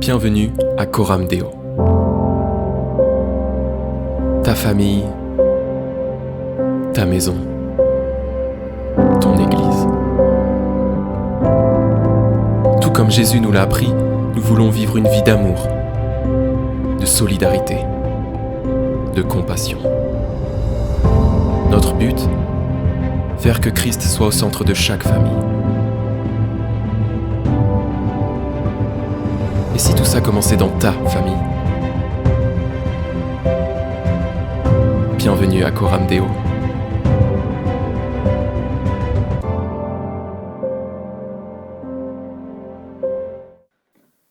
Bienvenue à Coram Deo. Ta famille, ta maison, ton église. Tout comme Jésus nous l'a appris, nous voulons vivre une vie d'amour, de solidarité, de compassion. Notre but, faire que Christ soit au centre de chaque famille. Et si tout ça commençait dans ta famille? Bienvenue à Coram Deo.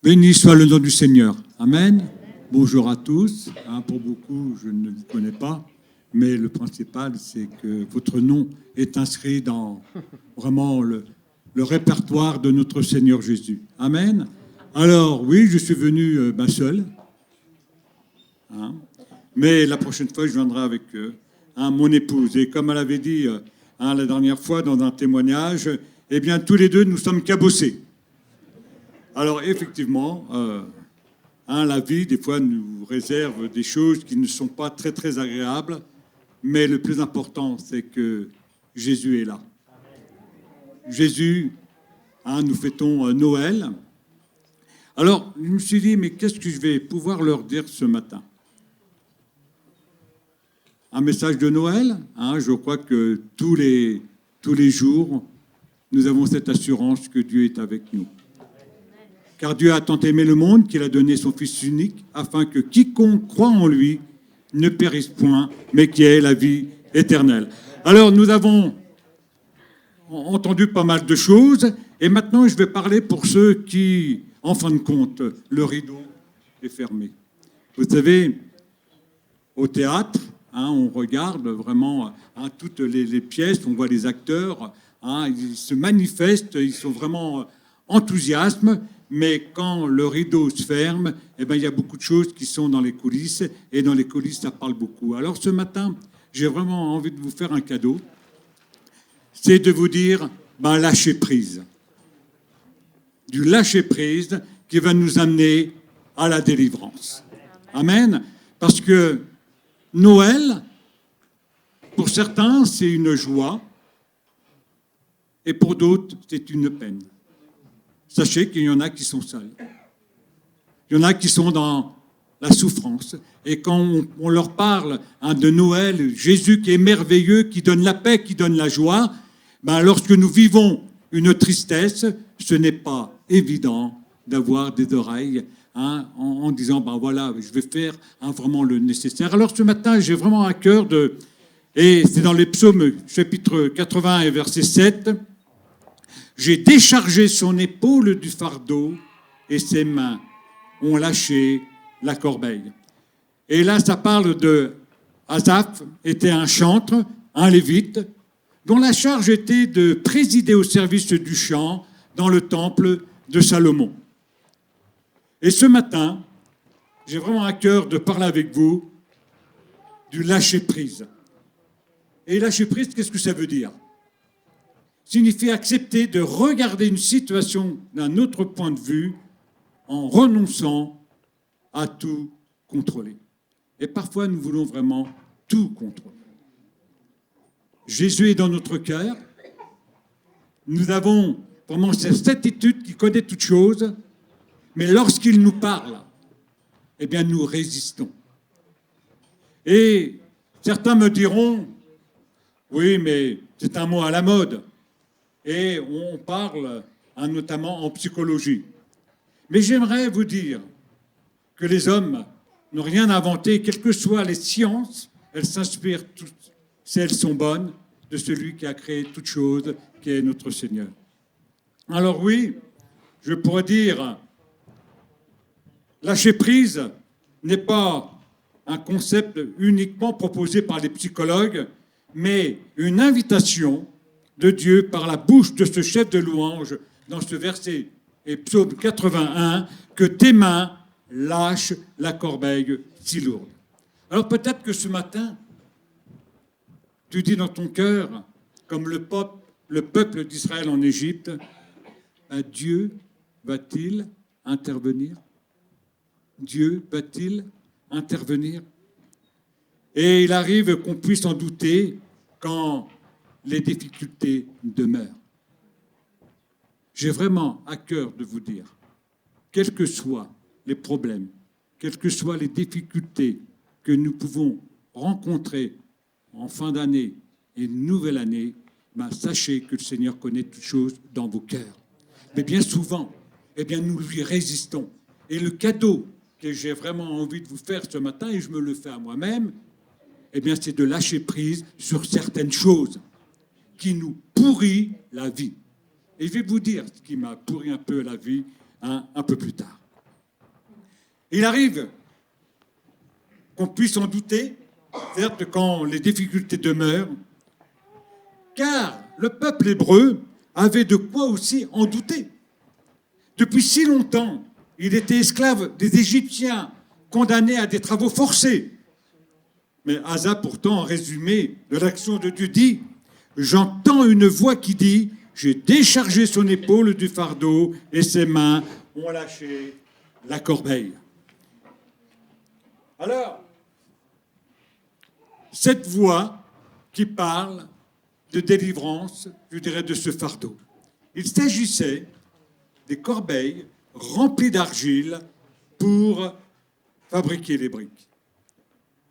Béni soit le nom du Seigneur. Amen. Bonjour à tous. Pour beaucoup, je ne vous connais pas, mais le principal, c'est que votre nom est inscrit dans vraiment le répertoire de notre Seigneur Jésus. Amen. Alors, oui, je suis venu seul. Mais la prochaine fois, je viendrai avec mon épouse. Et comme elle avait dit la dernière fois dans un témoignage, eh bien, tous les deux, nous sommes cabossés. Alors, effectivement, la vie, des fois, nous réserve des choses qui ne sont pas très, très agréables. Mais le plus important, c'est que Jésus est là. Jésus, nous fêtons Noël. Alors, je me suis dit, mais qu'est-ce que je vais pouvoir leur dire ce matin? Un message de Noël. Je crois que tous les jours, nous avons cette assurance que Dieu est avec nous. Car Dieu a tant aimé le monde qu'il a donné son Fils unique, afin que quiconque croit en lui ne périsse point, mais qu'il ait la vie éternelle. Alors, nous avons entendu pas mal de choses, et maintenant, je vais parler pour ceux qui, en fin de compte, le rideau est fermé. Vous savez, au théâtre, on regarde vraiment toutes les pièces, on voit les acteurs, ils se manifestent, ils sont vraiment enthousiastes, mais quand le rideau se ferme, il y a beaucoup de choses qui sont dans les coulisses, et dans les coulisses, ça parle beaucoup. Alors ce matin, j'ai vraiment envie de vous faire un cadeau, c'est de vous dire, lâchez prise. Du lâcher-prise qui va nous amener à la délivrance. Amen. Parce que Noël, pour certains, c'est une joie, et pour d'autres, c'est une peine. Sachez qu'il y en a qui sont seuls. Il y en a qui sont dans la souffrance. Et quand on leur parle de Noël, Jésus qui est merveilleux, qui donne la paix, qui donne la joie, lorsque nous vivons une tristesse, ce n'est pas évident d'avoir des oreilles en disant, voilà, je vais faire vraiment le nécessaire. Alors ce matin, j'ai vraiment à cœur et c'est dans les psaumes, chapitre 81 et verset 7, « J'ai déchargé son épaule du fardeau et ses mains ont lâché la corbeille. » Et là, ça parle de Asaph, était un chantre, un lévite, dont la charge était de présider au service du chant dans le temple de Salomon. Et ce matin, j'ai vraiment à cœur de parler avec vous du lâcher-prise. Et lâcher-prise, qu'est-ce que ça veut dire? Signifie accepter de regarder une situation d'un autre point de vue en renonçant à tout contrôler. Et parfois, nous voulons vraiment tout contrôler. Jésus est dans notre cœur. Nous avons vraiment cette attitude qui connaît toutes choses, mais lorsqu'il nous parle, nous résistons. Et certains me diront, oui, mais c'est un mot à la mode. Et on parle notamment en psychologie. Mais j'aimerais vous dire que les hommes n'ont rien inventé, quelles que soient les sciences, elles s'inspirent toutes, si elles sont bonnes, de celui qui a créé toutes choses, qui est notre Seigneur. Alors oui, je pourrais dire, lâcher prise n'est pas un concept uniquement proposé par les psychologues, mais une invitation de Dieu par la bouche de ce chef de louange dans ce verset, et psaume 81, que tes mains lâchent la corbeille si lourde. Alors peut-être que ce matin, tu dis dans ton cœur, comme le peuple d'Israël en Égypte, Dieu va-t-il intervenir? Dieu va-t-il intervenir? Et il arrive qu'on puisse en douter quand les difficultés demeurent. J'ai vraiment à cœur de vous dire, quels que soient les problèmes, quelles que soient les difficultés que nous pouvons rencontrer en fin d'année et nouvelle année, sachez que le Seigneur connaît toutes choses dans vos cœurs. Mais bien souvent, nous lui résistons. Et le cadeau que j'ai vraiment envie de vous faire ce matin, et je me le fais à moi-même, c'est de lâcher prise sur certaines choses qui nous pourrissent la vie. Et je vais vous dire ce qui m'a pourri un peu la vie un peu plus tard. Il arrive qu'on puisse en douter, certes quand les difficultés demeurent, car le peuple hébreu avait de quoi aussi en douter. Depuis si longtemps, il était esclave des Égyptiens, condamné à des travaux forcés. Mais Asa, pourtant, en résumé de l'action de Dieu, dit « J'entends une voix qui dit « J'ai déchargé son épaule du fardeau et ses mains ont lâché la corbeille. » Alors, cette voix qui parle de délivrance, je dirais, de ce fardeau. Il s'agissait des corbeilles remplies d'argile pour fabriquer les briques.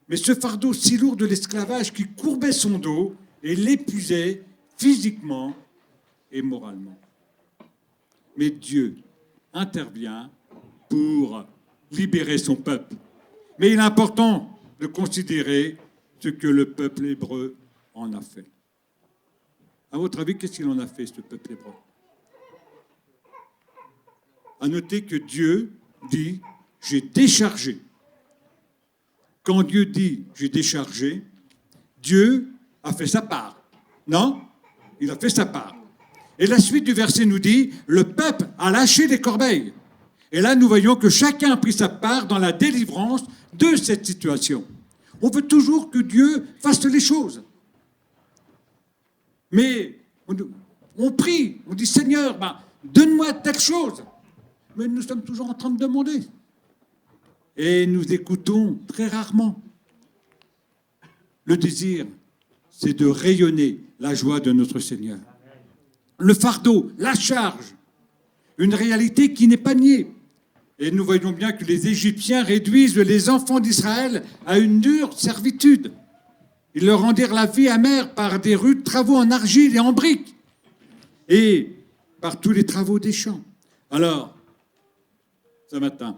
Mais ce fardeau si lourd de l'esclavage qui courbait son dos et l'épuisait physiquement et moralement. Mais Dieu intervient pour libérer son peuple. Mais il est important de considérer ce que le peuple hébreu en a fait. À votre avis, qu'est-ce qu'il en a fait, ce peuple hébreu? À noter que Dieu dit « j'ai déchargé ». Quand Dieu dit « j'ai déchargé », Dieu a fait sa part. Non? Il a fait sa part. Et la suite du verset nous dit « le peuple a lâché les corbeilles ». Et là, nous voyons que chacun a pris sa part dans la délivrance de cette situation. On veut toujours que Dieu fasse les choses. Mais on prie, on dit « Seigneur, donne-moi telle chose ». Mais nous sommes toujours en train de demander. Et nous écoutons très rarement. Le désir, c'est de rayonner la joie de notre Seigneur. Le fardeau, la charge, une réalité qui n'est pas niée. Et nous voyons bien que les Égyptiens réduisent les enfants d'Israël à une dure servitude. Ils leur rendirent la vie amère par des rudes travaux en argile et en briques, et par tous les travaux des champs. Alors, ce matin,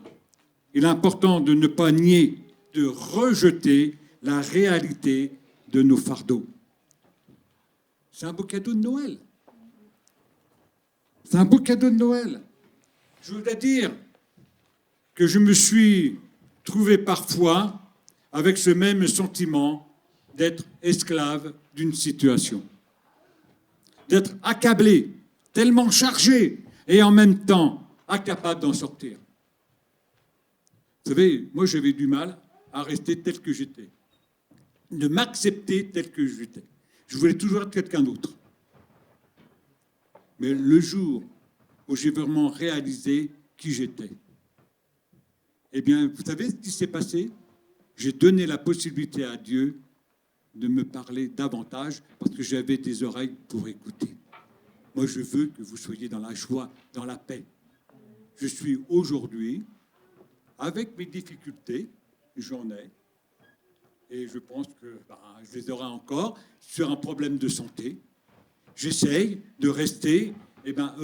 il est important de ne pas nier, de rejeter la réalité de nos fardeaux. C'est un beau cadeau de Noël. C'est un beau cadeau de Noël. Je voudrais dire que je me suis trouvé parfois avec ce même sentiment d'être esclave d'une situation, d'être accablé, tellement chargé, et en même temps incapable d'en sortir. Vous savez, moi j'avais du mal à rester tel que j'étais, de m'accepter tel que j'étais. Je voulais toujours être quelqu'un d'autre. Mais le jour où j'ai vraiment réalisé qui j'étais, vous savez ce qui s'est passé? J'ai donné la possibilité à Dieu de me parler davantage parce que j'avais des oreilles pour écouter. Moi, je veux que vous soyez dans la joie, dans la paix. Je suis aujourd'hui, avec mes difficultés, j'en ai, et je pense que je les aurai encore, sur un problème de santé. J'essaye de rester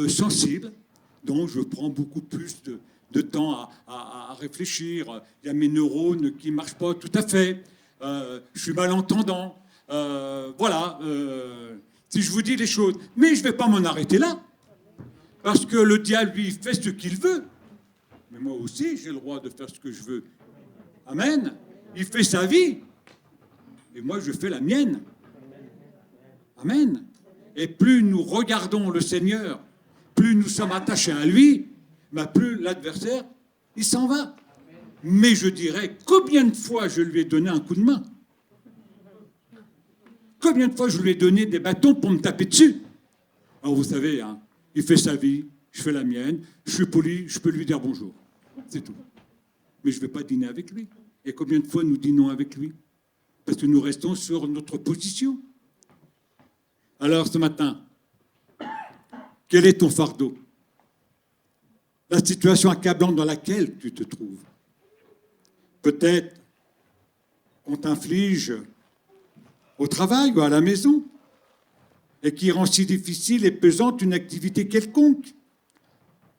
sensible, donc je prends beaucoup plus de temps à réfléchir. Il y a mes neurones qui ne marchent pas tout à fait. Je suis malentendant. Si je vous dis les choses. Mais je ne vais pas m'en arrêter là. Parce que le diable, lui, fait ce qu'il veut. Mais moi aussi, j'ai le droit de faire ce que je veux. Amen. Il fait sa vie. Et moi, je fais la mienne. Amen. Et plus nous regardons le Seigneur, plus nous sommes attachés à lui, plus l'adversaire, il s'en va. Mais je dirais, combien de fois je lui ai donné un coup de main? Combien de fois je lui ai donné des bâtons pour me taper dessus? Alors vous savez, il fait sa vie, je fais la mienne, je suis poli, je peux lui dire bonjour. C'est tout. mais je ne vais pas dîner avec lui. Et combien de fois nous dînons avec lui? Parce que nous restons sur notre position. Alors ce matin, quel est ton fardeau? La situation accablante dans laquelle tu te trouves. Peut-être qu'on t'inflige au travail ou à la maison et qui rend si difficile et pesante une activité quelconque,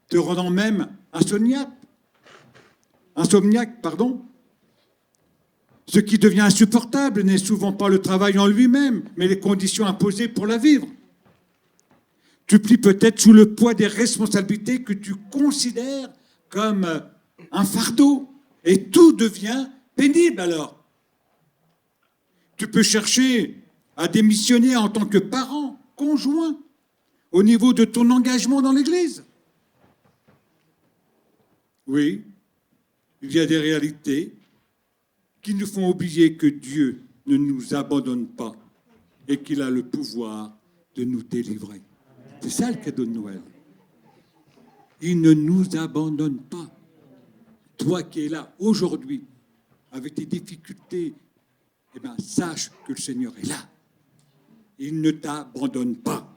te rendant même insomniaque. Ce qui devient insupportable n'est souvent pas le travail en lui-même, mais les conditions imposées pour la vivre. Tu plies peut-être sous le poids des responsabilités que tu considères comme un fardeau, et tout devient pénible alors. Tu peux chercher à démissionner en tant que parent, conjoint, au niveau de ton engagement dans l'Église. Oui, il y a des réalités qui nous font oublier que Dieu ne nous abandonne pas et qu'il a le pouvoir de nous délivrer. C'est ça le cadeau de Noël. Il ne nous abandonne pas. Toi qui es là aujourd'hui, avec tes difficultés, eh bien, sache que le Seigneur est là. Il ne t'abandonne pas.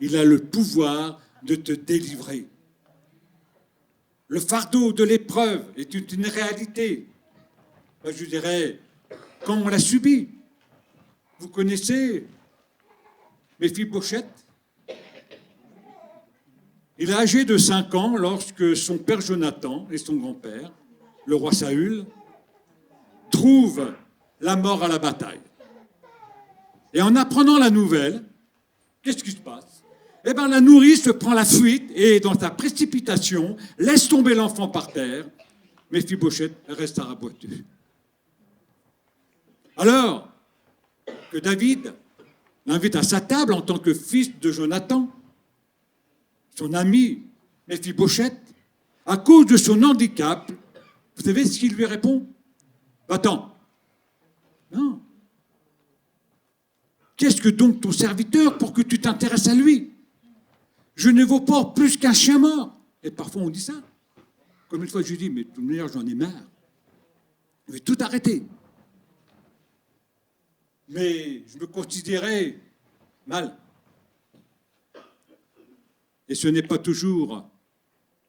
Il a le pouvoir de te délivrer. Le fardeau de l'épreuve est une réalité. Je dirais, quand on l'a subi. Vous connaissez Méphibosheth? Il est âgé de 5 ans lorsque son père Jonathan et son grand-père, le roi Saül, trouvent la mort à la bataille. Et en apprenant la nouvelle, qu'est-ce qui se passe? Eh bien, la nourrice prend la fuite et, dans sa précipitation, laisse tomber l'enfant par terre. Méphibosheth reste à raboter. Alors que David l'invite à sa table en tant que fils de Jonathan, son ami Méphibosheth, à cause de son handicap, vous savez ce qu'il lui répond? Va-t'en. Non. Qu'est-ce que donc ton serviteur pour que tu t'intéresses à lui? Je ne vaux pas plus qu'un chien mort. Et parfois on dit ça. Comme une fois je lui dis, mais de toute manière j'en ai marre. Je vais tout arrêter. Mais je me considérais mal. Et ce n'est pas toujours,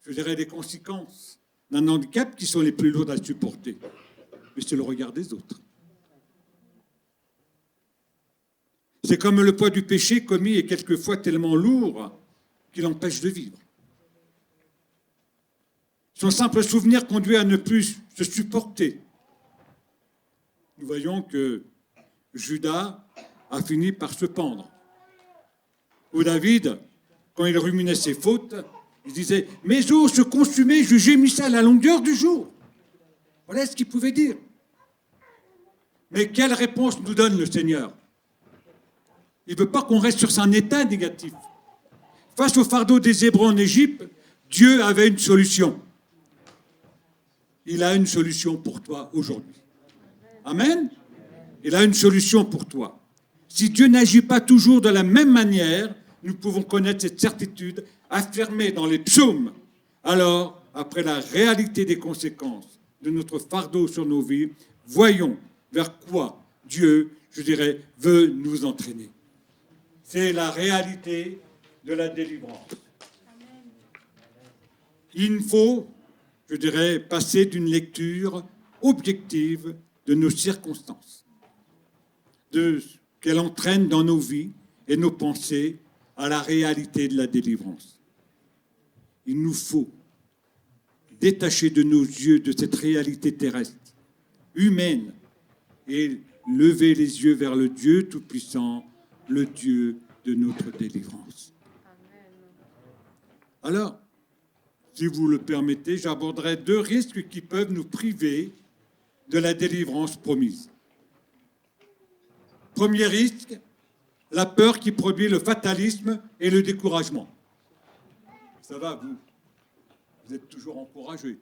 je dirais, les conséquences d'un handicap qui sont les plus lourdes à supporter. Mais c'est le regard des autres. C'est comme le poids du péché commis est quelquefois tellement lourd qu'il empêche de vivre. Son simple souvenir conduit à ne plus se supporter. Nous voyons que Judas a fini par se pendre. Ou David, quand il ruminait ses fautes, il disait « Mes os se consumaient, je gémissais à la longueur du jour. » Voilà ce qu'il pouvait dire. Mais quelle réponse nous donne le Seigneur? Il ne veut pas qu'on reste sur un état négatif. Face au fardeau des Hébreux en Égypte, Dieu avait une solution. Il a une solution pour toi aujourd'hui. Amen. Il a une solution pour toi. Si Dieu n'agit pas toujours de la même manière, nous pouvons connaître cette certitude affirmée dans les psaumes. Alors, après la réalité des conséquences de notre fardeau sur nos vies, voyons vers quoi Dieu, je dirais, veut nous entraîner. C'est la réalité de la délivrance. Il faut, je dirais, passer d'une lecture objective de nos circonstances, de ce qu'elle entraîne dans nos vies et nos pensées à la réalité de la délivrance. Il nous faut détacher de nos yeux de cette réalité terrestre, humaine, et lever les yeux vers le Dieu Tout-Puissant, le Dieu de notre délivrance. Alors, si vous le permettez, j'aborderai 2 risques qui peuvent nous priver de la délivrance promise. Premier risque, la peur qui produit le fatalisme et le découragement. Ça va, vous êtes toujours encouragés.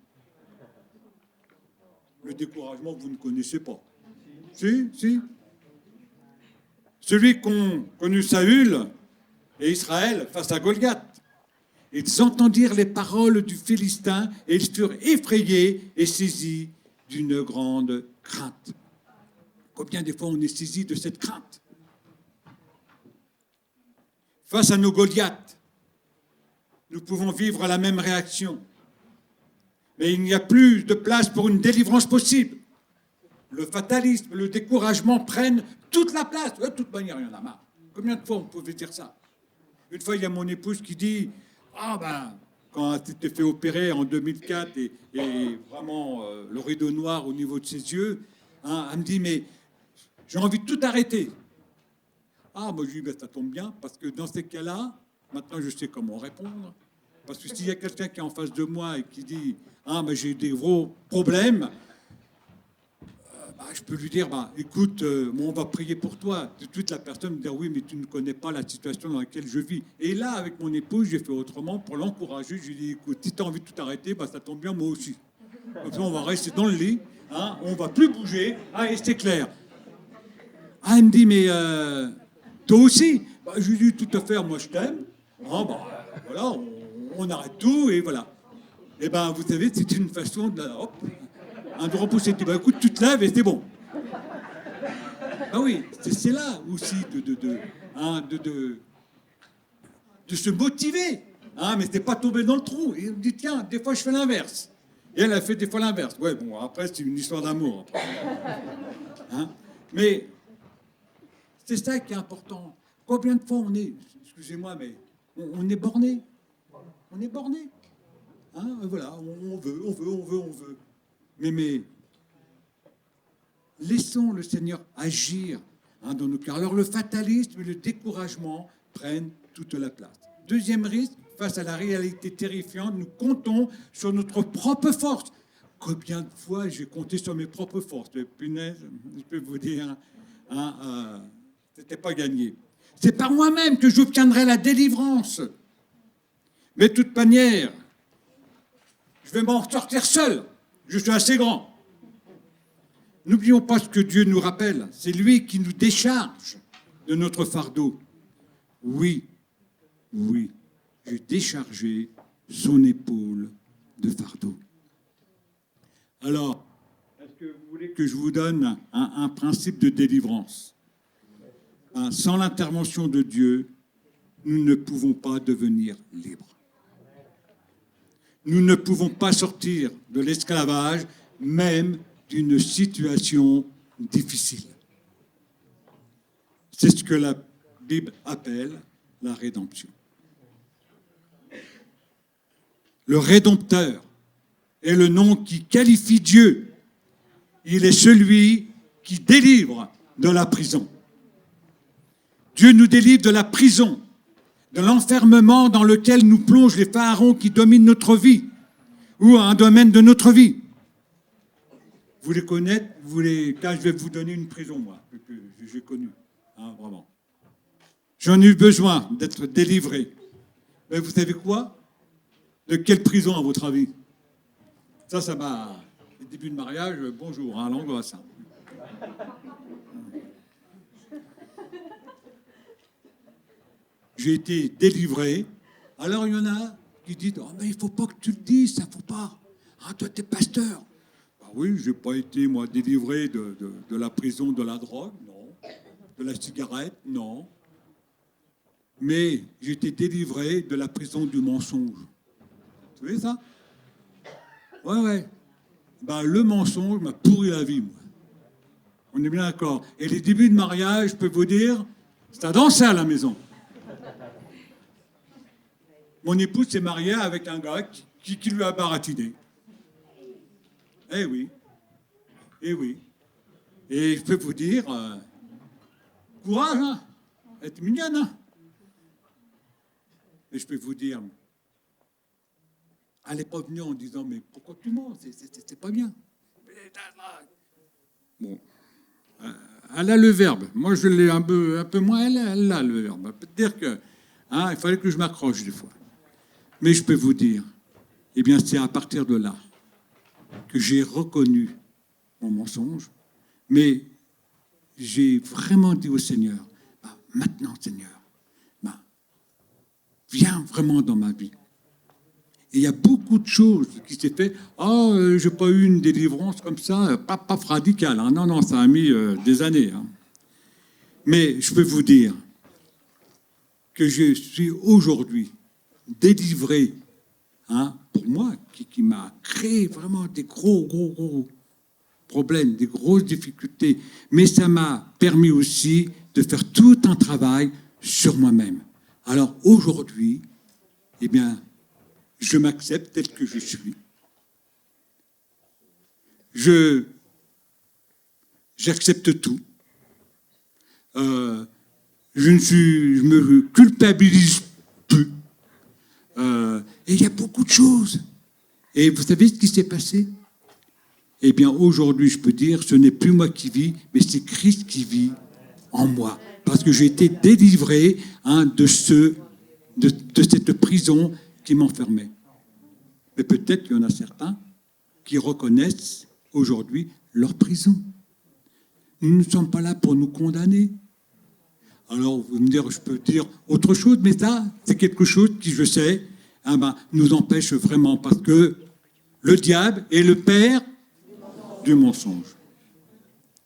Le découragement, vous ne connaissez pas. Si. Celui qu'ont connu Saül et Israël face à Golgotha. Ils entendirent les paroles du Philistin et ils furent effrayés et saisis d'une grande crainte. Combien des fois on est saisi de cette crainte? Face à nos Goliaths, nous pouvons vivre la même réaction. Mais il n'y a plus de place pour une délivrance possible. Le fatalisme, le découragement prennent toute la place. De toute manière, il y en a marre. Combien de fois on pouvait dire ça? Une fois, il y a mon épouse qui dit « Ah ben, quand elle s'était fait opérer en 2004 et vraiment le rideau noir au niveau de ses yeux, hein, elle me dit « Mais j'ai envie de tout arrêter. » Ah, moi je dis ben, « Ça tombe bien, parce que dans ces cas-là, maintenant je sais comment répondre. Parce que s'il y a quelqu'un qui est en face de moi et qui dit « Ah, ben, j'ai des gros problèmes », je peux lui dire, écoute, on va prier pour toi. Tout de suite, la personne me dit, oui, mais tu ne connais pas la situation dans laquelle je vis. Et là, avec mon épouse, j'ai fait autrement pour l'encourager. Je lui ai dit, écoute, si tu as envie de tout arrêter, ça tombe bien, moi aussi. Comme ça, on va rester dans le lit, hein, on ne va plus bouger, et c'est clair. Ah, elle me dit, mais toi aussi? Je lui ai dit, tout à fait, moi je t'aime. Voilà, on arrête tout, et voilà. Et vous savez, c'est une façon de... Hop, de repousser. Écoute, tu te lèves et c'est bon. Oui, c'est là aussi de se motiver. Mais c'est pas tomber dans le trou. Et il me dit, tiens, des fois je fais l'inverse. Et elle a fait des fois l'inverse. Ouais, bon, après c'est une histoire d'amour. Mais c'est ça qui est important. Combien de fois on est, excusez-moi, mais on est borné. On est borné. Voilà, on veut. Mais laissons le Seigneur agir dans nos cœurs. Alors le fatalisme et le découragement prennent toute la place. Deuxième risque, face à la réalité terrifiante, nous comptons sur notre propre force. Combien de fois j'ai compté sur mes propres forces? Punaise, je peux vous dire, c'était pas gagné. C'est par moi-même que j'obtiendrai la délivrance. Mais de toute manière, je vais m'en sortir seul. Je suis assez grand. N'oublions pas ce que Dieu nous rappelle. C'est lui qui nous décharge de notre fardeau. Oui, j'ai déchargé son épaule de fardeau. Alors, est-ce que vous voulez que je vous donne un principe de délivrance? Sans l'intervention de Dieu, nous ne pouvons pas devenir libres. Nous ne pouvons pas sortir de l'esclavage, même d'une situation difficile. C'est ce que la Bible appelle la rédemption. Le Rédempteur est le nom qui qualifie Dieu. Il est celui qui délivre de la prison. Dieu nous délivre de la prison, de l'enfermement dans lequel nous plongent les pharaons qui dominent notre vie ou un domaine de notre vie. Vous voulez connaître, car je vais vous donner une prison, moi, que j'ai connue, vraiment. J'en ai eu besoin d'être délivré. Mais vous savez quoi? De quelle prison, à votre avis? Ça m'a... Le début de mariage, bonjour, l'angoisse. J'ai été délivré. Alors il y en a qui disent, mais il ne faut pas que tu le dises, ça ne faut pas. Toi, tu es pasteur. Oui, je n'ai pas été, moi, délivré de la prison de la drogue, non. De la cigarette, non. Mais j'ai été délivré de la prison du mensonge. Vous savez ça? Ouais. Le mensonge m'a pourri la vie, moi. On est bien d'accord. Et les débuts de mariage, je peux vous dire, ça dansait à la maison. Mon épouse s'est mariée avec un gars qui lui a baratiné. Eh oui. Et je peux vous dire, courage, elle est mignonne. Et je peux vous dire, elle n'est pas venue en disant, mais pourquoi tu mens? C'est pas bien. Bon, elle a le verbe. Moi, je l'ai un peu moins, elle a le verbe. Peut-être que, il fallait que je m'accroche des fois. Mais je peux vous dire, c'est à partir de là que j'ai reconnu mon mensonge, mais j'ai vraiment dit au Seigneur, maintenant, Seigneur, viens vraiment dans ma vie. Et il y a beaucoup de choses qui s'est fait. Oh, j'ai pas eu une délivrance comme ça, pas radicale. Hein. Non, ça a mis des années. Hein. Mais je peux vous dire que je suis aujourd'hui délivré, hein, pour moi, qui m'a créé vraiment des gros problèmes, des grosses difficultés. Mais ça m'a permis aussi de faire tout un travail sur moi-même. Alors aujourd'hui, eh bien, je m'accepte tel que je suis. J'accepte tout. Je me culpabilise plus. Et il y a beaucoup de choses. Et vous savez ce qui s'est passé? Eh bien, aujourd'hui, je peux dire, ce n'est plus moi qui vis, mais c'est Christ qui vit en moi. Parce que j'ai été délivré, hein, de cette prison qui m'enfermait. Mais peut-être qu'il y en a certains qui reconnaissent aujourd'hui leur prison. Nous ne sommes pas là pour nous condamner. Alors, vous me direz, je peux dire autre chose, mais ça, c'est quelque chose qui, je sais, nous empêche vraiment, parce que le diable est le père du mensonge.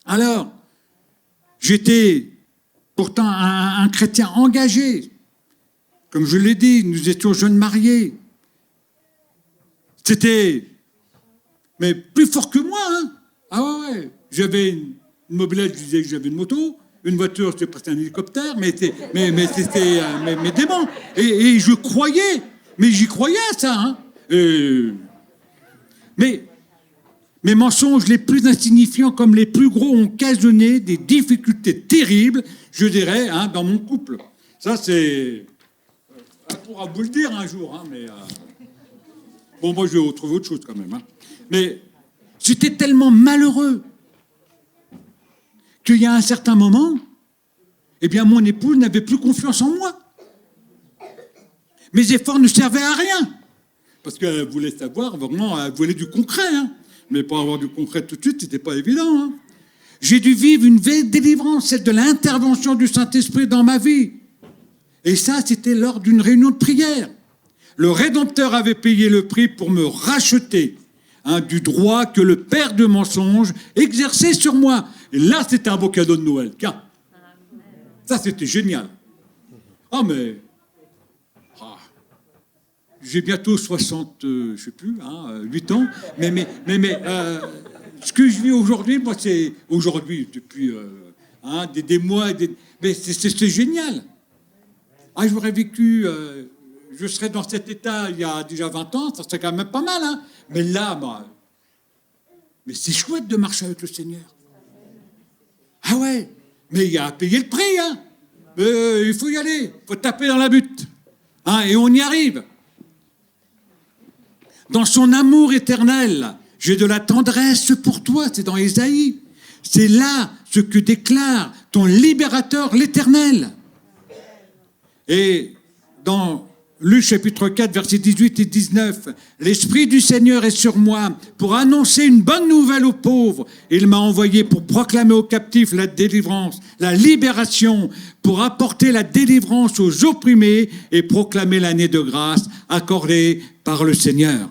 Alors, j'étais pourtant un chrétien engagé. Comme je l'ai dit, nous étions jeunes mariés. C'était, mais plus fort que moi. Hein. Ah ouais. J'avais une mobilette, je disais que j'avais une moto. Une voiture, c'était presque un hélicoptère, mais c'était mes démons. Et je croyais, mais j'y croyais à ça. Hein. Mais mes mensonges les plus insignifiants comme les plus gros ont occasionné des difficultés terribles, je dirais, hein, dans mon couple. Ça, c'est... On pourra vous le dire un jour, hein, mais... Bon, moi, je vais trouver autre chose quand même. Hein. Mais j'étais tellement malheureux qu'il y a un certain moment, eh bien, mon épouse n'avait plus confiance en moi. Mes efforts ne servaient à rien. Parce qu'elle voulait savoir, vraiment, elle voulait du concret. Hein. Mais pour avoir du concret tout de suite, c'était pas évident. Hein. J'ai dû vivre une vraie délivrance, celle de l'intervention du Saint-Esprit dans ma vie. Et ça, c'était lors d'une réunion de prière. Le Rédempteur avait payé le prix pour me racheter, hein, du droit que le père de mensonge exerçait sur moi. Et là, c'était un beau cadeau de Noël. Tiens, ça, c'était génial. Ah, mais... j'ai bientôt 60, je sais plus, hein, 8 ans. Mais ce que je vis aujourd'hui, moi, c'est... Aujourd'hui, depuis des mois... mais c'est génial. Ah, j'aurais vécu... je serais dans cet état il y a déjà 20 ans, ça serait quand même pas mal. Hein. Mais là, mais c'est chouette de marcher avec le Seigneur. Ah ouais, mais il y a à payer le prix. Hein. Il faut y aller, il faut taper dans la butte. Hein, et on y arrive. Dans son amour éternel, j'ai de la tendresse pour toi, c'est dans Ésaïe. C'est là ce que déclare ton libérateur, l'Éternel. Et dans Luc chapitre 4, versets 18 et 19, « L'Esprit du Seigneur est sur moi pour annoncer une bonne nouvelle aux pauvres. Il m'a envoyé pour proclamer aux captifs la délivrance, la libération, pour apporter la délivrance aux opprimés et proclamer l'année de grâce accordée par le Seigneur. »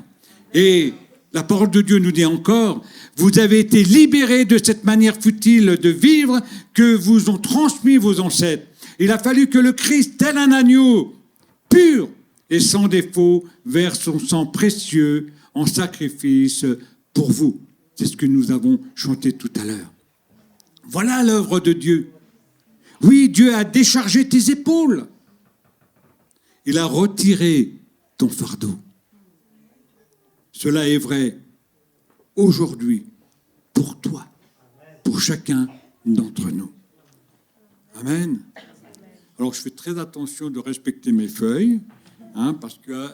Et la parole de Dieu nous dit encore, « Vous avez été libérés de cette manière futile de vivre que vous ont transmis vos ancêtres. Il a fallu que le Christ, tel un agneau, pur et sans défaut, verse son sang précieux en sacrifice pour vous. » C'est ce que nous avons chanté tout à l'heure. Voilà l'œuvre de Dieu. Oui, Dieu a déchargé tes épaules. Il a retiré ton fardeau. Cela est vrai aujourd'hui pour toi, pour chacun d'entre nous. Amen. Alors, je fais très attention de respecter mes feuilles, hein, parce que,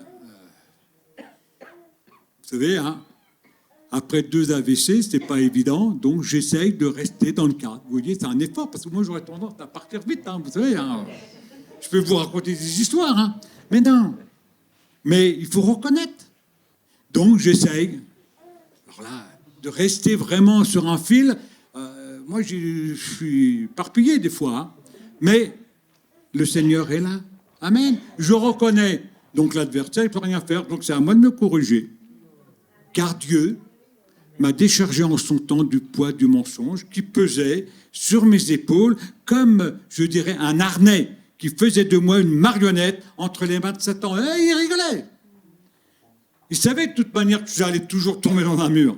vous savez, hein, après 2 AVC, c'est pas évident, donc j'essaye de rester dans le cadre. Vous voyez, c'est un effort, parce que moi, j'aurais tendance à partir vite, hein, vous savez. Hein. Je peux vous raconter des histoires, hein, mais non. Mais il faut reconnaître. Donc, j'essaye, alors là, de rester vraiment sur un fil. Moi, je suis éparpillé des fois, hein, mais le Seigneur est là. Amen. Je reconnais Donc l'adversaire ne peut rien faire. Donc c'est à moi de me corriger. Car Dieu m'a déchargé en son temps du poids du mensonge qui pesait sur mes épaules comme, je dirais, un harnais qui faisait de moi une marionnette entre les mains de Satan. Et il rigolait. Il savait de toute manière que j'allais toujours tomber dans un mur.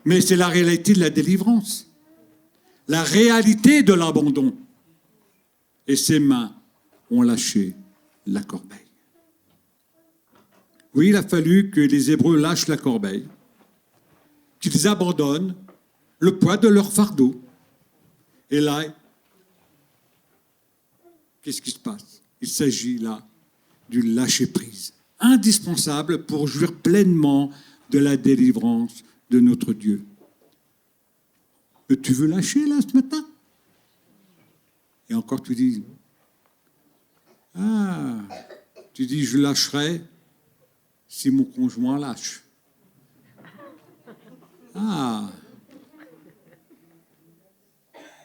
Mais c'est la réalité de la délivrance. La réalité de l'abandon. Et ses mains ont lâché la corbeille. Oui, il a fallu que les Hébreux lâchent la corbeille, qu'ils abandonnent le poids de leur fardeau. Et là, qu'est-ce qui se passe? Il s'agit là du lâcher-prise, indispensable pour jouir pleinement de la délivrance de notre Dieu. Tu veux lâcher là ce matin? Et encore tu dis, je lâcherai si mon conjoint lâche.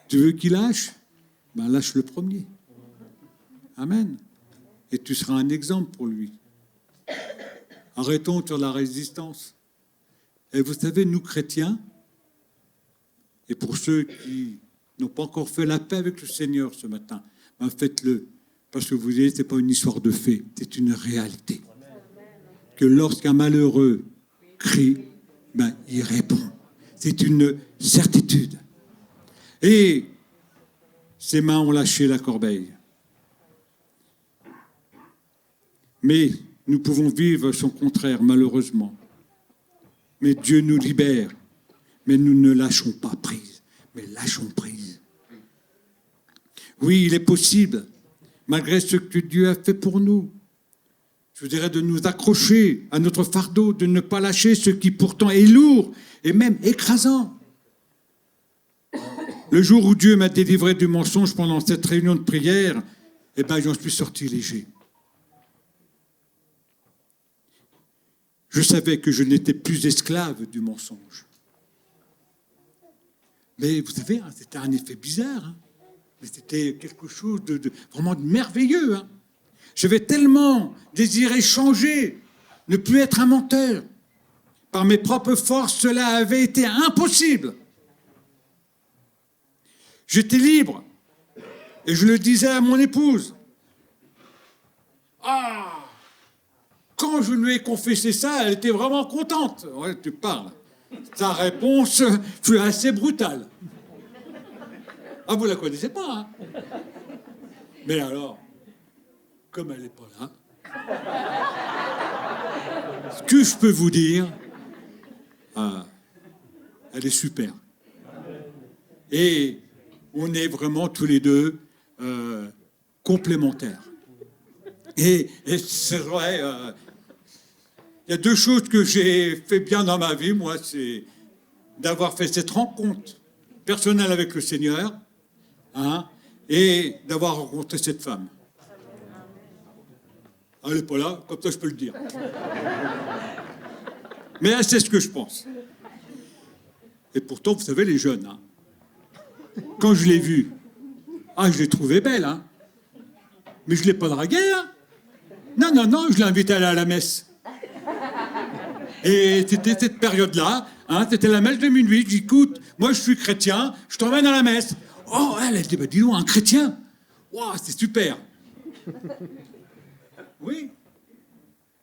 Tu veux qu'il lâche? Ben lâche le premier. Amen. Et tu seras un exemple pour lui. Arrêtons sur la résistance. Et vous savez, nous chrétiens, et pour ceux qui n'ont pas encore fait la paix avec le Seigneur ce matin, ben faites-le. Parce que vous voyez, ce n'est pas une histoire de fait, c'est une réalité. Que lorsqu'un malheureux crie, ben, il répond. C'est une certitude. Et ses mains ont lâché la corbeille. Mais nous pouvons vivre son contraire, malheureusement. Mais Dieu nous libère. Mais nous ne lâchons pas prise, mais lâchons prise. Oui, il est possible, malgré ce que Dieu a fait pour nous, je dirais de nous accrocher à notre fardeau, de ne pas lâcher ce qui pourtant est lourd et même écrasant. Le jour où Dieu m'a délivré du mensonge pendant cette réunion de prière, j'en suis sorti léger. Je savais que je n'étais plus esclave du mensonge. Mais vous savez, c'était un effet bizarre. Mais c'était quelque chose de vraiment merveilleux. J'avais tellement désiré changer, ne plus être un menteur. Par mes propres forces, cela avait été impossible. J'étais libre. Et je le disais à mon épouse. Quand je lui ai confessé ça, elle était vraiment contente. Ouais, tu parles. Sa réponse fut assez brutale. Vous la connaissez pas, Mais alors, comme elle n'est pas là, ce que je peux vous dire, elle est super. Et on est vraiment tous les deux complémentaires. Et c'est vrai, il y a deux choses que j'ai fait bien dans ma vie, moi, c'est d'avoir fait cette rencontre personnelle avec le Seigneur, et d'avoir rencontré cette femme. Elle n'est pas là, comme ça je peux le dire. Mais elle sait ce que je pense. Et pourtant, vous savez, les jeunes, quand je l'ai vue, je l'ai trouvée belle, mais je ne l'ai pas draguée, Non, je l'ai invitée à aller à la messe. Et c'était cette période-là, c'était la messe de minuit. Je dis, écoute, moi je suis chrétien, je t'emmène à la messe. Elle dit, dis donc, un chrétien. C'est super. Oui.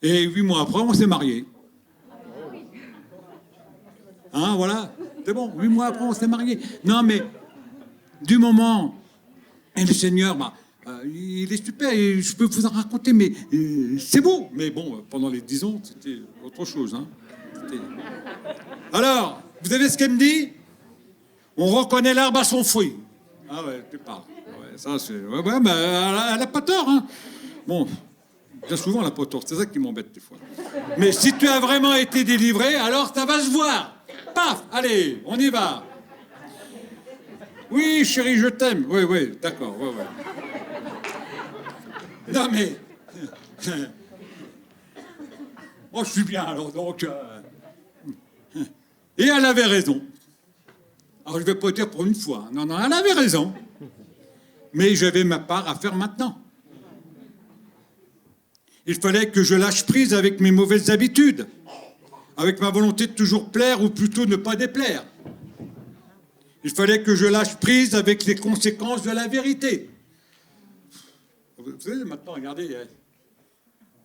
Et 8 mois après, on s'est mariés. Voilà, c'est bon, 8 mois après, on s'est mariés. Non, mais du moment, et le Seigneur, il est super, et je peux vous en raconter, mais c'est beau. Mais bon, pendant les 10 ans, c'était autre chose. Alors, vous savez ce qu'elle me dit? On reconnaît l'arbre à son fruit. Ouais, tu parles. Ouais, ça, c'est... Ouais, mais elle n'a pas tort, Bon, bien souvent, elle n'a pas tort. C'est ça qui m'embête des fois. Mais si tu as vraiment été délivré, alors ça va se voir. Paf, allez, on y va. Oui, chérie, je t'aime. Oui, d'accord, ouais. Non, mais... Moi, je suis bien, alors, donc... Et elle avait raison. Alors, je ne vais pas dire pour une fois. Non, elle avait raison. Mais j'avais ma part à faire maintenant. Il fallait que je lâche prise avec mes mauvaises habitudes, avec ma volonté de toujours plaire ou plutôt ne pas déplaire. Il fallait que je lâche prise avec les conséquences de la vérité. Vous savez, maintenant, regardez,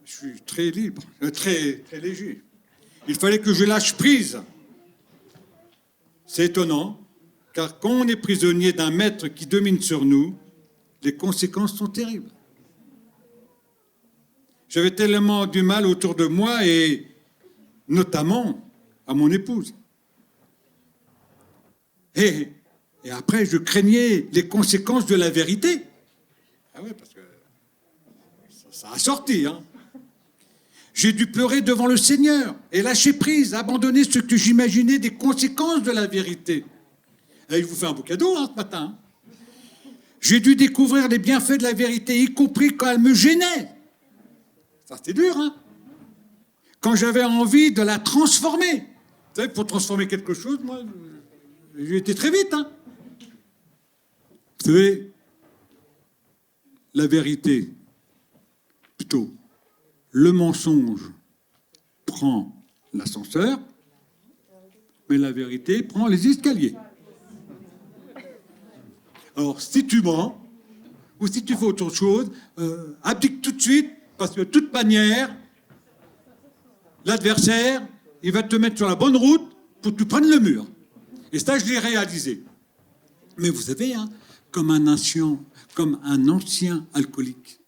je suis très libre, très léger. Il fallait que je lâche prise. C'est étonnant, car quand on est prisonnier d'un maître qui domine sur nous, les conséquences sont terribles. J'avais tellement du mal autour de moi et notamment à mon épouse. Et après, je craignais les conséquences de la vérité. Ah oui, parce que ça a sorti, hein. J'ai dû pleurer devant le Seigneur et lâcher prise, abandonner ce que j'imaginais des conséquences de la vérité. Et je vous fais un beau cadeau ce matin. J'ai dû découvrir les bienfaits de la vérité, y compris quand elle me gênait. Ça, c'était dur, hein. Quand j'avais envie de la transformer. Vous savez, pour transformer quelque chose, moi, j'ai été très vite, hein. Vous savez, la vérité, plutôt, le mensonge prend l'ascenseur, mais la vérité prend les escaliers. Alors, si tu mens, ou si tu fais autre chose, abdique tout de suite, parce que de toute manière, l'adversaire, il va te mettre sur la bonne route pour que tu prennes le mur. Et ça, je l'ai réalisé. Mais vous savez, hein, comme un ancien alcoolique,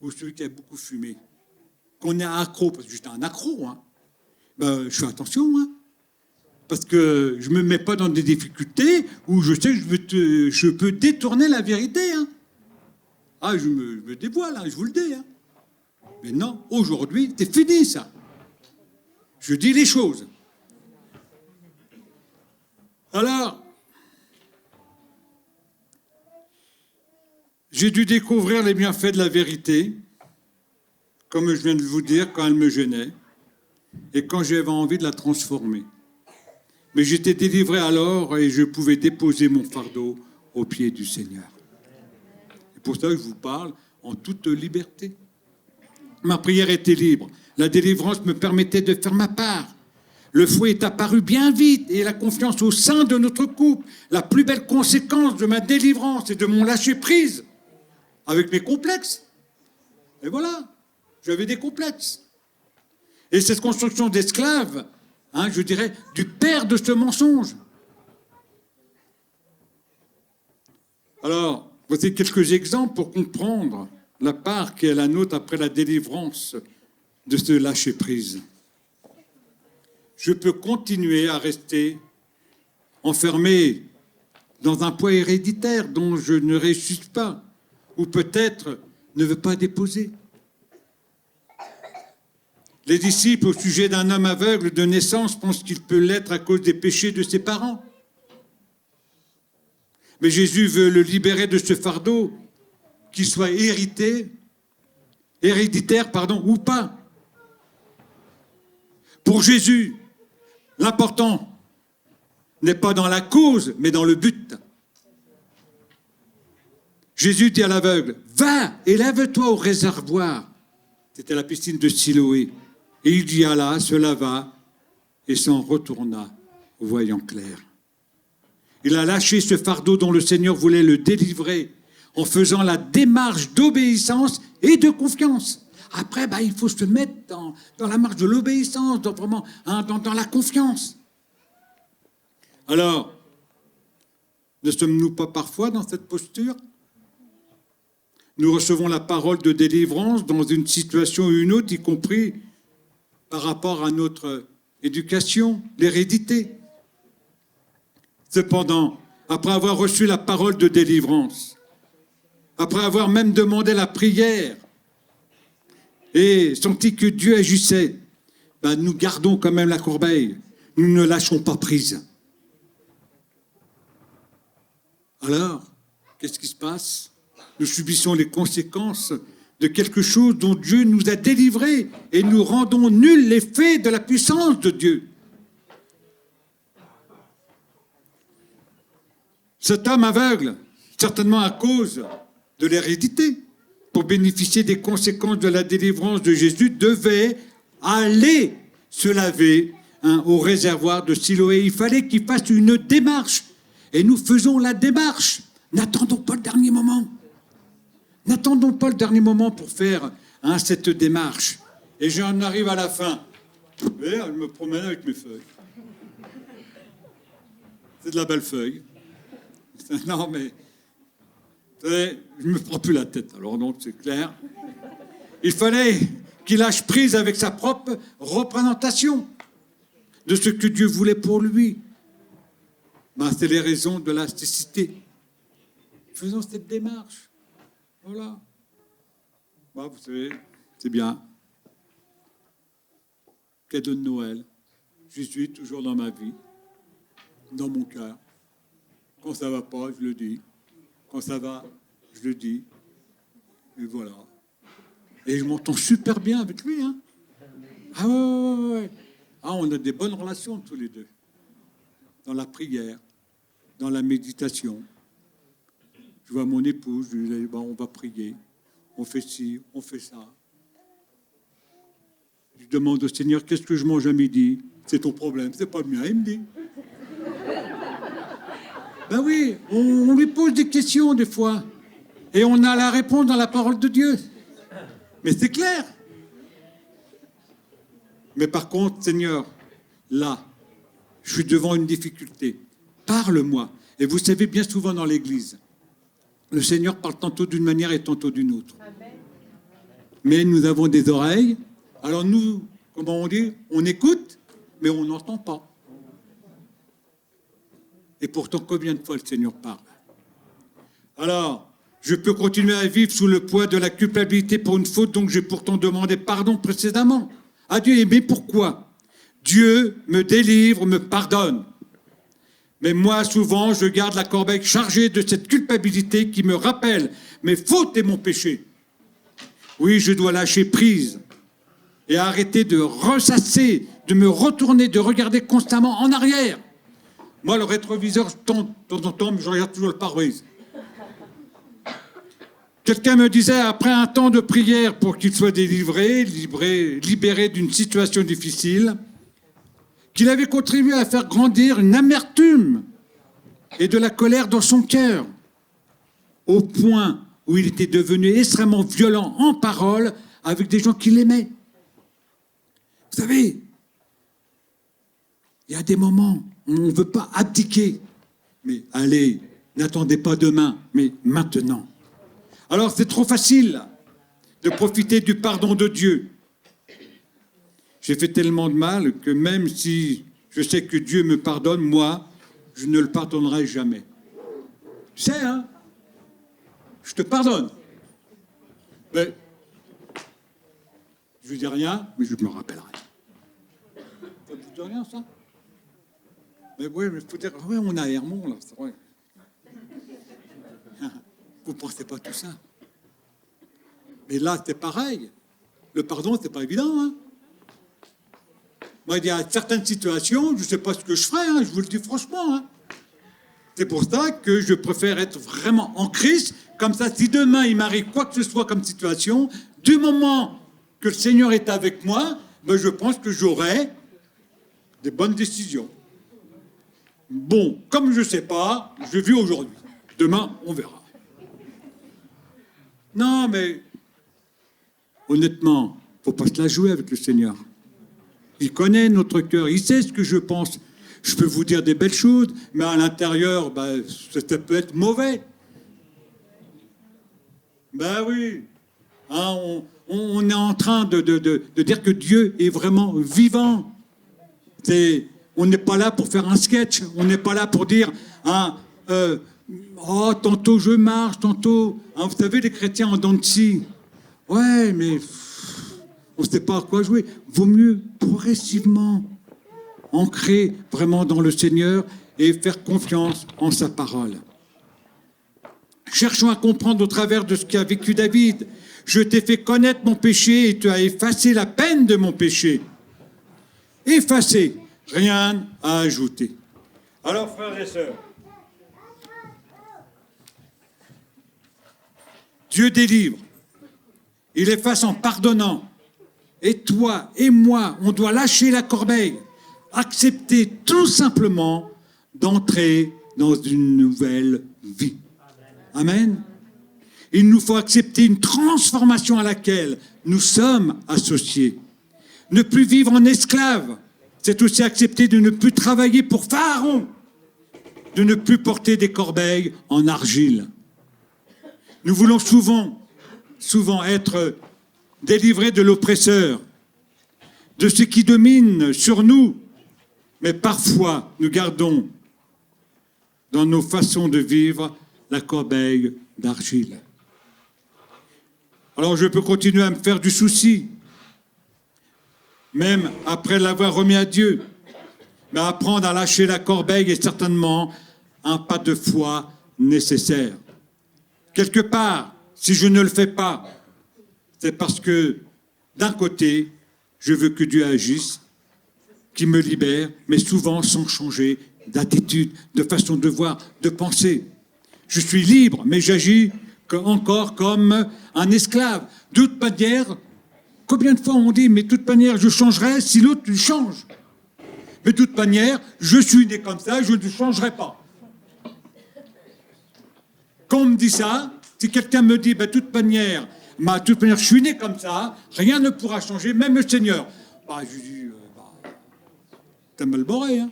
ou celui qui a beaucoup fumé, qu'on est accro, parce que j'étais un accro, hein, ben, je fais attention, hein, parce que je ne me mets pas dans des difficultés où je sais que je peux détourner la vérité. Hein. Ah, je me dévoile, hein, je vous le dis. Hein. Mais non, aujourd'hui, c'est fini, ça. Je dis les choses. Alors, j'ai dû découvrir les bienfaits de la vérité, comme je viens de vous dire, quand elle me gênait, et quand j'avais envie de la transformer. Mais j'étais délivré alors et je pouvais déposer mon fardeau aux pieds du Seigneur. Et pour ça, je vous parle en toute liberté. Ma prière était libre. La délivrance me permettait de faire ma part. Le fouet est apparu bien vite et la confiance au sein de notre couple. La plus belle conséquence de ma délivrance et de mon lâcher-prise avec mes complexes. Et voilà, j'avais des complexes. Et cette construction d'esclave, hein, je dirais, du père de ce mensonge. Alors, voici quelques exemples pour comprendre la part qui est la nôtre après la délivrance de ce lâcher-prise. Je peux continuer à rester enfermé dans un poids héréditaire dont je ne réussis pas, ou peut-être ne veux pas déposer. Les disciples, au sujet d'un homme aveugle de naissance, pensent qu'il peut l'être à cause des péchés de ses parents. Mais Jésus veut le libérer de ce fardeau, qu'il soit héréditaire, ou pas. Pour Jésus, l'important n'est pas dans la cause, mais dans le but. Jésus dit à l'aveugle, « Va et lève-toi au réservoir. » C'était la piscine de Siloé. Et il y alla, se lava et s'en retourna, voyant clair. Il a lâché ce fardeau dont le Seigneur voulait le délivrer en faisant la démarche d'obéissance et de confiance. Après, il faut se mettre dans la marche de l'obéissance, dans la confiance. Alors, ne sommes-nous pas parfois dans cette posture ? Nous recevons la parole de délivrance dans une situation ou une autre, y compris par rapport à notre éducation, l'hérédité. Cependant, après avoir reçu la parole de délivrance, après avoir même demandé la prière et senti que Dieu agissait, nous gardons quand même la corbeille. Nous ne lâchons pas prise. Alors, qu'est-ce qui se passe ? Nous subissons les conséquences de quelque chose dont Dieu nous a délivrés et nous rendons nuls l'effet de la puissance de Dieu. Cet homme aveugle, certainement à cause de l'hérédité, pour bénéficier des conséquences de la délivrance de Jésus, devait aller se laver au réservoir de Siloé. Il fallait qu'il fasse une démarche. Et nous faisons la démarche. N'attendons pas le dernier moment. N'attendons pas le dernier moment pour faire cette démarche. Et j'en arrive à la fin. Vous voyez, je me promène avec mes feuilles. C'est de la belle feuille. Non, mais vous savez, je ne me prends plus la tête. Alors donc, c'est clair. Il fallait qu'il lâche prise avec sa propre représentation de ce que Dieu voulait pour lui. C'est les raisons de la cécité. Faisons cette démarche. Voilà. Vous savez, c'est bien. Cadeau de Noël. Jésus est toujours dans ma vie, dans mon cœur. Quand ça ne va pas, je le dis. Quand ça va, je le dis. Et voilà. Et je m'entends super bien avec lui. Hein. Ah ouais. On a des bonnes relations tous les deux. Dans la prière, dans la méditation. Je vois mon épouse, je lui dis, on va prier. On fait ci, on fait ça. Je demande au Seigneur, qu'est-ce que je mange à midi? C'est ton problème, c'est pas le mien. Il me dit. Oui, on lui pose des questions des fois. Et on a la réponse dans la parole de Dieu. Mais c'est clair. Mais par contre, Seigneur, là, je suis devant une difficulté. Parle-moi. Et vous savez, bien souvent dans l'Église, le Seigneur parle tantôt d'une manière et tantôt d'une autre. Mais nous avons des oreilles. Alors nous, comment on dit? On écoute, mais on n'entend pas. Et pourtant, combien de fois le Seigneur parle? Alors, je peux continuer à vivre sous le poids de la culpabilité pour une faute dont j'ai pourtant demandé pardon précédemment à Dieu. Mais pourquoi? Dieu me délivre, me pardonne. Mais moi, souvent, je garde la corbeille chargée de cette culpabilité qui me rappelle mes fautes et mon péché. Oui, je dois lâcher prise et arrêter de ressasser, de me retourner, de regarder constamment en arrière. Moi, le rétroviseur, de temps en temps, je regarde toujours le pare-brise. Quelqu'un me disait, après un temps de prière pour qu'il soit délivré, libéré d'une situation difficile, qu'il avait contribué à faire grandir une amertume et de la colère dans son cœur, au point où il était devenu extrêmement violent en parole avec des gens qui l'aimaient. Vous savez, il y a des moments où on ne veut pas abdiquer. Mais allez, n'attendez pas demain, mais maintenant. Alors c'est trop facile de profiter du pardon de Dieu. J'ai fait tellement de mal que même si je sais que Dieu me pardonne, moi, je ne le pardonnerai jamais. Tu sais, hein? Je te pardonne. Mais je ne dis rien, mais je me rappellerai. Ça ne vous dit rien, ça? Mais oui, mais il faut dire, ouais, on a Hermon, là, c'est vrai. Vous ne pensez pas tout ça. Mais là, c'est pareil. Le pardon, c'est pas évident, hein? Moi, il y a certaines situations, je ne sais pas ce que je ferais, hein, je vous le dis franchement. Hein. C'est pour ça que je préfère être vraiment en Christ. Comme ça, si demain, il m'arrive quoi que ce soit comme situation, du moment que le Seigneur est avec moi, je pense que j'aurai des bonnes décisions. Bon, comme je ne sais pas, je vis aujourd'hui. Demain, on verra. Non, mais honnêtement, il ne faut pas se la jouer avec le Seigneur. Il connaît notre cœur, il sait ce que je pense. Je peux vous dire des belles choses, mais à l'intérieur, ça peut être mauvais. Oui. Hein, on est en train de dire que Dieu est vraiment vivant. On n'est pas là pour faire un sketch. On n'est pas là pour dire, tantôt je marche, tantôt... Hein, vous savez, les chrétiens en dents de scie. Ouais, mais... on ne sait pas à quoi jouer. Vaut mieux progressivement ancrer vraiment dans le Seigneur et faire confiance en sa parole. Cherchons à comprendre au travers de ce qu'a vécu David. Je t'ai fait connaître mon péché et tu as effacé la peine de mon péché. Effacé, rien à ajouter. Alors, frères et sœurs, Dieu délivre. Il efface en pardonnant. Et toi et moi, on doit lâcher la corbeille, accepter tout simplement d'entrer dans une nouvelle vie. Amen. Il nous faut accepter une transformation à laquelle nous sommes associés. Ne plus vivre en esclave, c'est aussi accepter de ne plus travailler pour Pharaon, de ne plus porter des corbeilles en argile. Nous voulons souvent être délivrés de l'oppresseur, de ce qui domine sur nous, mais parfois nous gardons dans nos façons de vivre la corbeille d'argile. Alors je peux continuer à me faire du souci, même après l'avoir remis à Dieu. Mais apprendre à lâcher la corbeille est certainement un pas de foi nécessaire. Quelque part, si je ne le fais pas, c'est parce que, d'un côté, je veux que Dieu agisse, qu'il me libère, mais souvent sans changer d'attitude, de façon de voir, de penser. Je suis libre, mais j'agis encore comme un esclave. De toute manière, combien de fois on dit, mais de toute manière, je changerai si l'autre change. Mais de toute manière, je suis né comme ça, je ne changerai pas. Quand on me dit ça, si quelqu'un me dit, de toute manière, je suis né comme ça, rien ne pourra changer, même le Seigneur. Je dis, t'as mal boré, hein.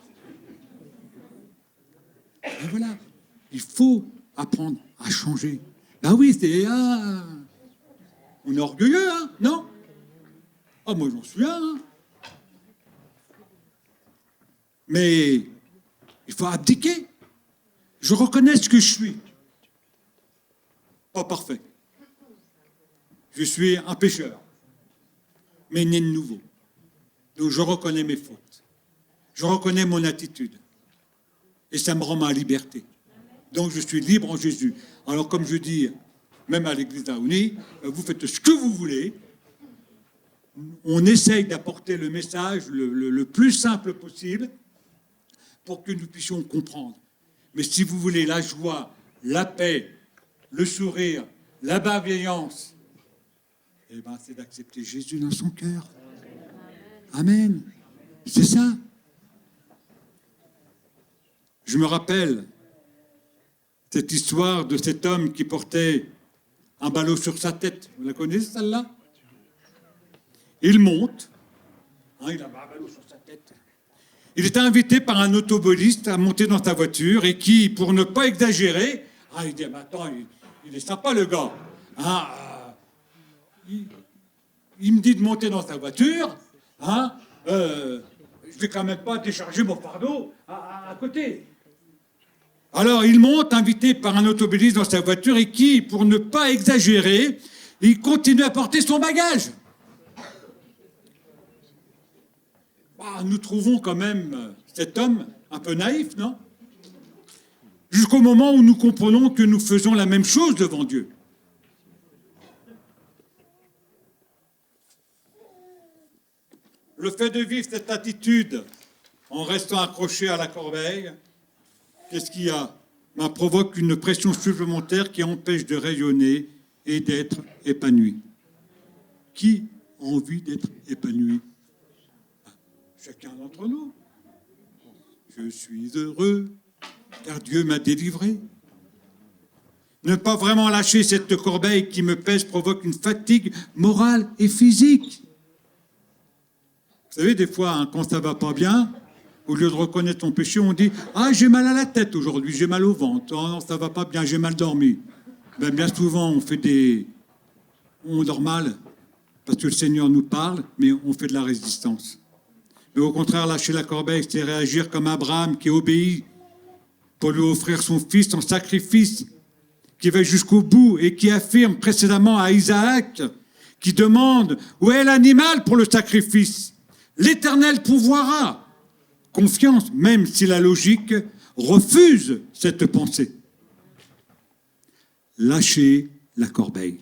Et voilà, il faut apprendre à changer. Oui, on est orgueilleux, hein, non? Moi j'en suis un, hein. Mais il faut abdiquer. Je reconnais ce que je suis. Pas parfait. Je suis un pécheur, mais né de nouveau. Donc je reconnais mes fautes. Je reconnais mon attitude. Et ça me rend ma liberté. Donc je suis libre en Jésus. Alors comme je dis, même à l'église d'Aouni, vous faites ce que vous voulez. On essaye d'apporter le message le plus simple possible pour que nous puissions comprendre. Mais si vous voulez la joie, la paix, le sourire, la bienveillance, c'est d'accepter Jésus dans son cœur. Amen. C'est ça. Je me rappelle cette histoire de cet homme qui portait un ballot sur sa tête. Vous la connaissez, celle-là? Il monte. Il a un ballot sur sa tête. Il était invité par un automobiliste à monter dans sa voiture et qui, pour ne pas exagérer, il dit, attends, il est sympa le gars. Il me dit de monter dans sa voiture. Je ne vais quand même pas décharger mon fardeau à côté. Alors il monte, invité par un automobiliste dans sa voiture et qui, pour ne pas exagérer, il continue à porter son bagage. Nous trouvons quand même cet homme un peu naïf, non? Jusqu'au moment où nous comprenons que nous faisons la même chose devant Dieu. Le fait de vivre cette attitude en restant accroché à la corbeille, qu'est-ce qu'il y a? Provoque une pression supplémentaire qui empêche de rayonner et d'être épanoui. Qui a envie d'être épanoui? Chacun d'entre nous. Je suis heureux, car Dieu m'a délivré. Ne pas vraiment lâcher cette corbeille qui me pèse provoque une fatigue morale et physique. Vous savez, des fois, quand ça ne va pas bien, au lieu de reconnaître ton péché, on dit « Ah, j'ai mal à la tête aujourd'hui, j'ai mal au ventre. Oh, non, ça ne va pas bien, j'ai mal dormi. » Bien souvent, on dort mal parce que le Seigneur nous parle, mais on fait de la résistance. Mais au contraire, lâcher la corbeille, c'est réagir comme Abraham qui obéit pour lui offrir son fils en sacrifice, qui va jusqu'au bout et qui affirme précédemment à Isaac, qui demande « Où est l'animal pour le sacrifice ?» L'Éternel pourvoira. Confiance, même si la logique refuse cette pensée. Lâcher la corbeille.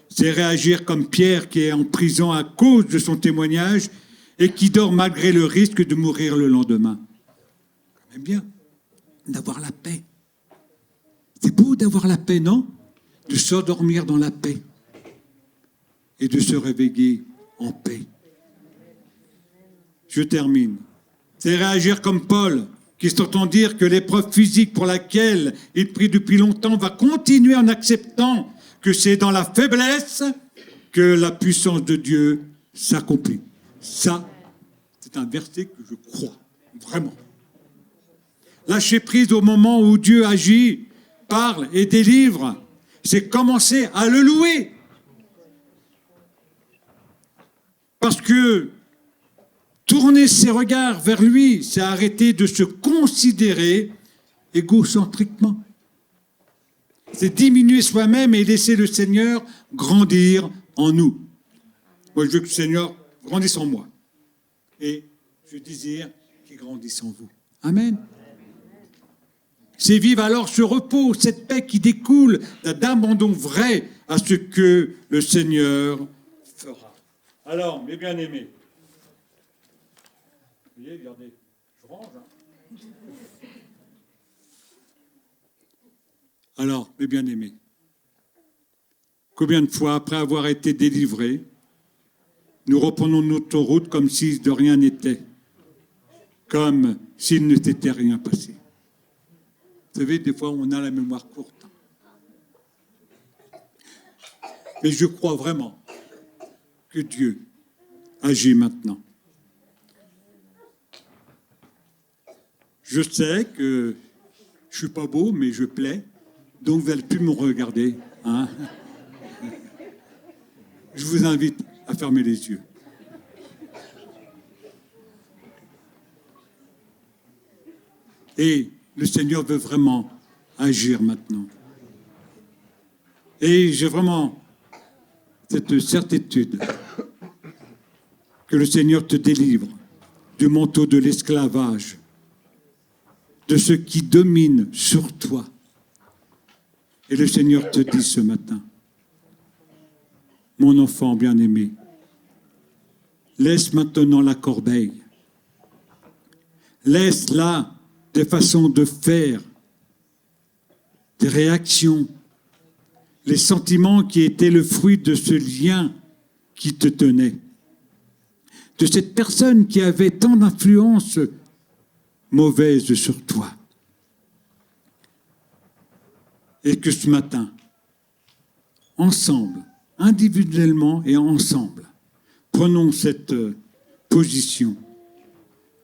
C'est réagir comme Pierre qui est en prison à cause de son témoignage et qui dort malgré le risque de mourir le lendemain. Quand même bien d'avoir la paix. C'est beau d'avoir la paix, non? De s'endormir dans la paix. et de se réveiller en paix. Je termine. C'est réagir comme Paul, qui s'entend dire que l'épreuve physique pour laquelle il prie depuis longtemps va continuer en acceptant que c'est dans la faiblesse que la puissance de Dieu s'accomplit. Ça, c'est un verset que je crois, vraiment. Lâcher prise au moment où Dieu agit, parle et délivre, c'est commencer à le louer. Parce que tourner ses regards vers lui, c'est arrêter de se considérer égocentriquement. C'est diminuer soi-même et laisser le Seigneur grandir en nous. Moi, je veux que le Seigneur grandisse en moi. Et je désire qu'il grandisse en vous. Amen. C'est vivre alors ce repos, cette paix qui découle d'un abandon vrai à ce que le Seigneur fera. Alors, mes bien-aimés, vous voyez, regardez, je range. Alors, mes bien-aimés, combien de fois, après avoir été délivrés, nous reprenons notre route comme si de rien n'était, comme s'il ne s'était rien passé. Vous savez, des fois, on a la mémoire courte. Mais je crois vraiment que Dieu agit maintenant. Je sais que je suis pas beau, mais je plais, donc vous n'allez plus me regarder. Hein. Je vous invite à fermer les yeux. Et le Seigneur veut vraiment agir maintenant. Et j'ai vraiment cette certitude que le Seigneur te délivre du manteau de l'esclavage, de ce qui domine sur toi. Et le Seigneur te dit ce matin, mon enfant bien-aimé, laisse maintenant la corbeille. Laisse là des façons de faire, des réactions, les sentiments qui étaient le fruit de ce lien qui te tenait, de cette personne qui avait tant d'influence mauvaise sur toi. Et que ce matin, ensemble, individuellement et ensemble, prenons cette position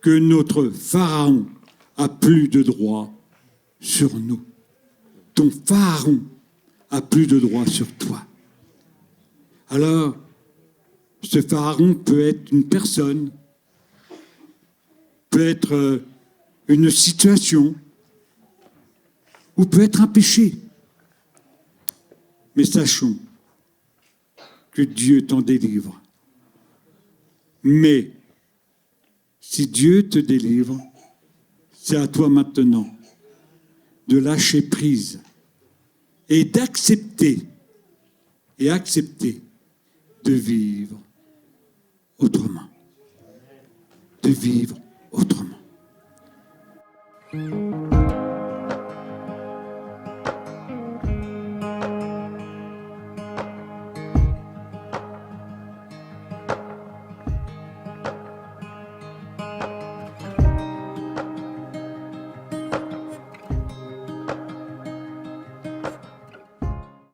que notre Pharaon a plus de droit sur nous. Ton Pharaon a plus de droit sur toi. Alors, ce Pharaon peut être une personne, peut être une situation, ou peut être un péché. Mais sachons que Dieu t'en délivre. Mais si Dieu te délivre, c'est à toi maintenant de lâcher prise et d'accepter de vivre autrement. De vivre autrement.